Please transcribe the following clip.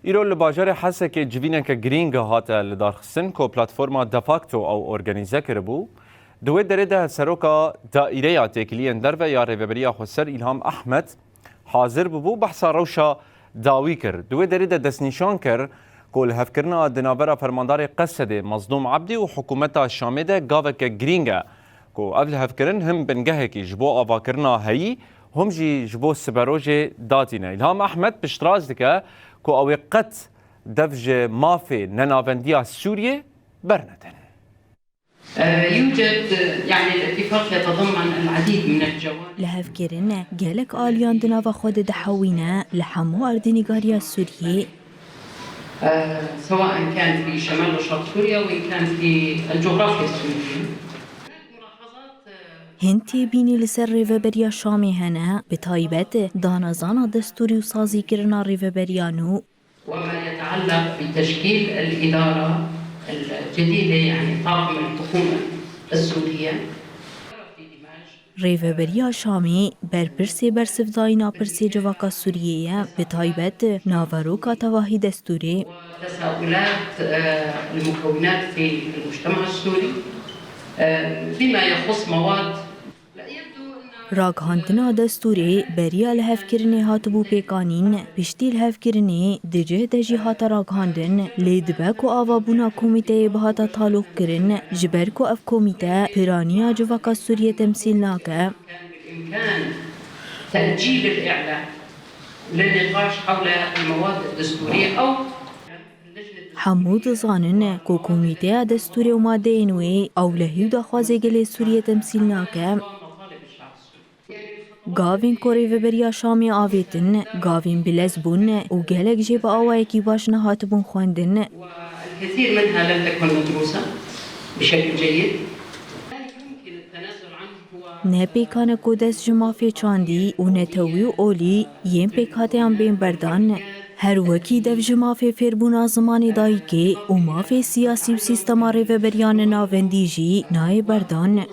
ایرو لباجار حسه که جوینه که گرینگ هاته لدارخستن که پلاتفورما دفاکتو او ارگانیزه کربو دوی داره ده سروکا دائره تکلیین در و یا ریوبریا خسر ایلهام احمد حاضر ببو بحثا روشا داوی کرد دوی داره ده دستنیشان کرد که الهفکرنا دنابرا فرماندار قصده مظلوم عبدی و حکومتا شامه ده گاوه که گرینگه که اول هفکرن هم بنگهه که جبو آواکرنا هایی هم جی جبو سبروج داتینه ایلهام احمد پشتراز دکه که اوی قط دفج مافي ننافندية سوريا برنتن. يوجد يعني الاتفاق يتضمن العديد من الجوانب. لهفكرنا جالك آليان دناوا خود دحوينا لحمو أردنيغاريا سوريا. سواء كان في شمال وشرق سوريا وإن كان في الجغرافيا السورية. هنتي بيني لسر ريفابريا شامي هنا بتايبات دانازانا دستوري وصازي كرنا ريفابريانو وما يتعلق بتشكيل الإدارة الجديدة يعني طاقم الحكومة السورية ريفابريا شامي بربرسي برسفداينا برسي جواكا سورية بتايبات نافاروكا تواهي دستوري وتساؤلات المكونات في المجتمع السوري بما يخص مواد راگهاندنا دستوری بریا لهفکرنی هاتبو پیکانین پشتی لهفکرنی دجه دجی هات راگهاندن لیدبک و آوابونا کمیته بهاتا تعلق کرن جبرکو اف کمیته پیرانیا جواکا سوریه تمثیل ناکه بالإمكان تأجيل الإعلام للنقاش حول المواد الدستورية أو حمود زانن کو کمیته دستوری و ماده اینوی او لهیو دا خوازه گلی سوریه تمثیل ناکه گاوین کوری و بریا شامی آویتن گاوین بلزبون و گلک جیب آوائي کی باش نهاتبون خواندن والكثير منها لم تكن مدروسة بشكل جيد نپیکان کودس جمافی چاندی و نتوی و اولی یم پیکاتی هم بین بردان هر وکی دف جمافی فربونا زمانی دایی که و مافی سیاسی و سیستما ریو بریان ناوندیجی نای بردان